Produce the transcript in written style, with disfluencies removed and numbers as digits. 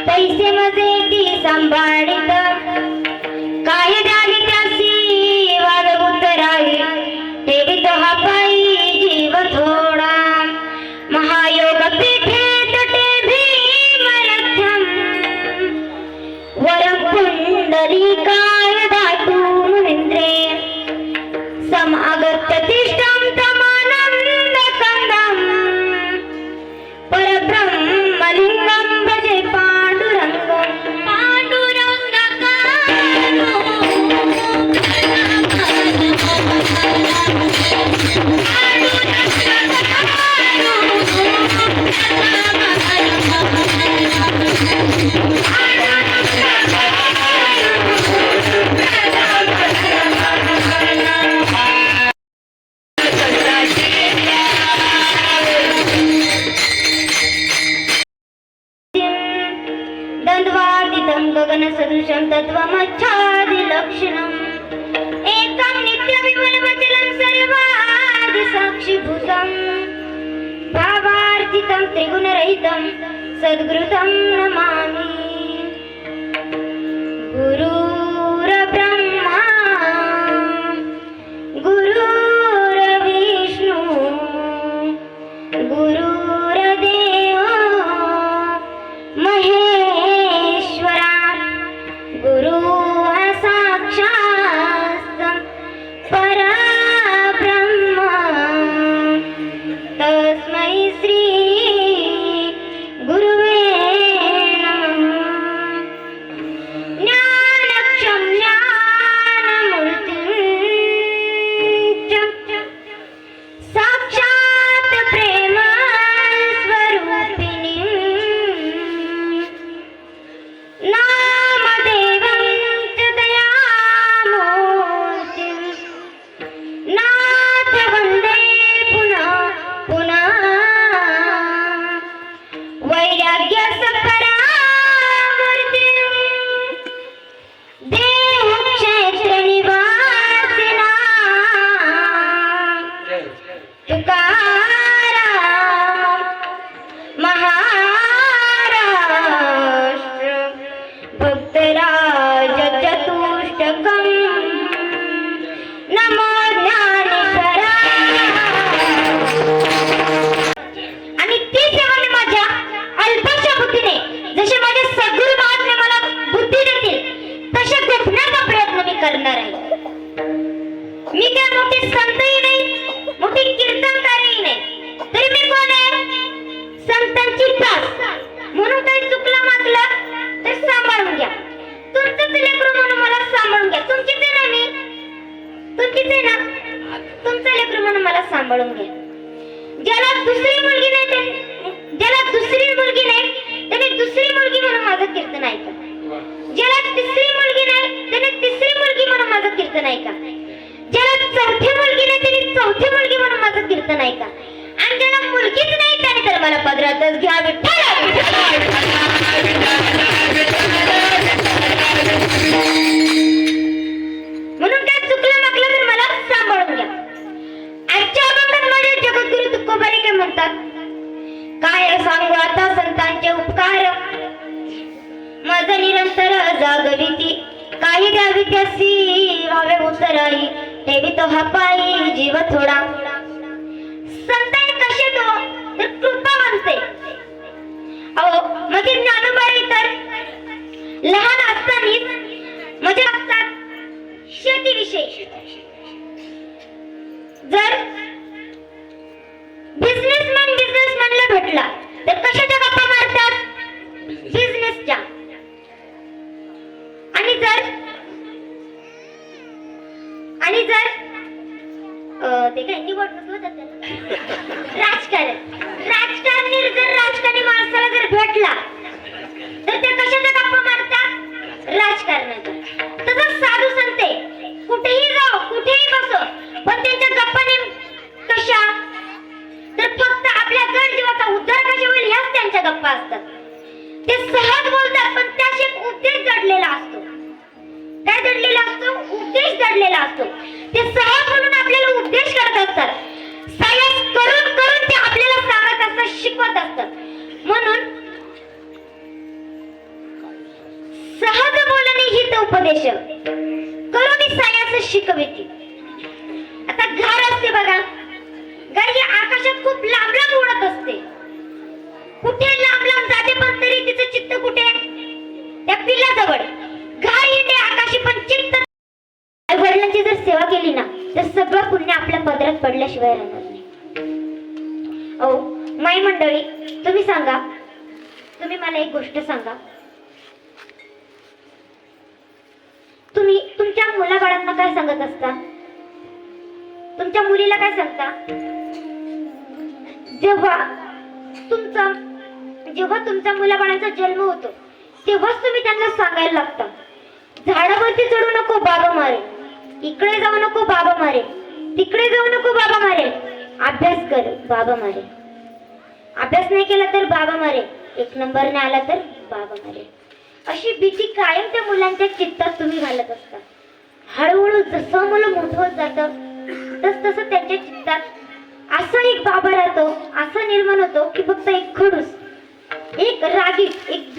पैसे मध्ये ती सांभाळीत काय द्यावी त्यासी वाद उतरावी ठेवी तो हा पायी जीव थोडा महायोग पीठे तटे भीमरथम वरम पुंडरीकाय दातून इंद्रे समागत्य तिष्ठं तमानंद कंदम परब्रह्मलिंगम भजे पांडुरंगम पांडुरंगका द्वन्द्वातीतं गगनसदृशं तत्त्वमच्छादिलक्षणम् एकं नित्यविमलमचलं सर्वादिसाक्षिभूतं भावार्थितं त्रिगुणरहितं सद्गुरुतं नमामि। गुरुर्ब्रह्मा गुरुर्विष्णु गुरुर्देव महेश्वरा गुरुः साक्षात् परब्रह्म तस्मै श्री गुरुवे नमः। ज्ञानक्षं ज्ञानमूर्तिं च साक्षात् प्रेमस्वरूपिणीं नामदेवं च दयामूर्तिं नाथ वन्दे पुनः पुनः। वैराग्यसत्परामूर्तिं देहक्षेत्रनिवासिना तुकाराम महाराष्ट्र भक्तराज चतुष्टकम् नमो ज्ञानेश्वरा। आणि ती सेवा मी माझ्या अल्पशा बुद्धीने जसे माझे सद्गुरू महात्मे मला बुद्धी देतील तसे गोपण्याचा प्रयत्न मी करणार आहे। मी काय मोठी संतही नाही, मोठी कीर्तनकारही नाही, तरी मी कोण आहे? संतांची दास। म्हणून काही चुकलं मागलं तर सांभाळून घ्या। तुमचंच लेकरू म्हणून मला सांभाळून घ्या। तुमचीच आहे ना मी, तुमचीच आहे ना, तुमचं लेकरू म्हणून मला सांभाळून घ्या। ज्याला दुसरी मुलगी नाही त्याने दुसरी मुलगी म्हणून माझं कीर्तन ऐका। ज्याला तिसरी मुलगी नाही त्याने तिसरी मुलगी म्हणून माझं कीर्तन ऐका। ज्याला चौथी मुलगी नाही त्याने चौथी मुलगी म्हणून माझं कीर्तन ऐका। आणि ज्याला मुलगीच नाही त्याने तर मला पदरातच घ्या विठ्ठल। म्हणून काय चुकलं मागलं तर मला सांभाळून घ्या। आजच्या अभंगात माझे जगद्गुरु तुकोबारे काय म्हणतात? काय सांगू आता संतांचे उपकार, माझं निरंतर जागविती काही द्यावी त्यासी व्हावे उतराई ठेवी तो हा पायी जीव थोडा। संतांनी कसे तो तर कृपा म्हणते। अहो माझे ज्ञानोबाई तर लहान असतानाच माझे असतात शेतीविषयी। जर बिझनेसमॅनला भेटला तर कशाच्या गप्पा मारतात? बिझनेसच्या। आणि जर ते काय निवड होतात राजकारणी जर राजकारणी माणसाला जर भेटला तर ते कशाच्या गप्पा मारतात? राजकारणाच्या। तसंच साधू संते कुठेही जाओ कुठेही बसो पण त्यांच्या गप्पा कशा तर फक्त आपल्या जड जीवाचा उद्धार कशा होईल ह्याच त्यांच्या गप्पा असतात। ते सहज बोलतात पण त्याशी एक उद्देश जडलेला असतो। काय जडलेला असतो? उद्देश जडलेला असतो। ते सहज म्हणून आपल्याला उपदेश करत असतात। सायस करून करून ते आपल्याला सांगत असतात, शिकवत असतात। म्हणून सहज बोलणे ही तो उपदेश करून सायस शिकविती। आता घार असते बघा, गाय ही आकाशात खूप लांब लांब उडत असते, कुठे लांब लांब जाते पण तरी तिचं चित्त कुठे? त्या पिल्लाजवळ। घार हिंडे आकाशी पण चित्त आई वडिलांची जर सेवा केली ना तर सगळं पुण्य आपल्या पदरात पडल्याशिवाय राहणार नाही। अहो माई मंडळी, तुम्ही सांगा, तुम्ही मला एक गोष्ट सांगा, तुम्ही तुमच्या मुलाबाळांना काय सांगत असता? तुमच्या मुलीला काय सांगता? जेव्हा तुमच्या मुलाबाळांचा जन्म होतो तेव्हाच तुम्ही त्यांना सांगायला लागता, झाडावरती चढू नको बाबा मारे, इकडे जाऊ नको बाबा मारे, तिकडे जाऊ नको बाबा मारे, अभ्यास कर बाबा मारे, अभ्यास नाही केला तर बाबा मारे, एक नंबर नाही आला तर बाबा मारे। अशी भीती कायम त्या मुलांच्या चित्तात तुम्ही घालत असता. हळूहळू जसं मुलं मोठं होत जातं तस तसं त्यांच्या चित्तात असं एक बाबा राहतो, असं निर्माण होतो की फक्त एक खडूस, एक रागीट, एक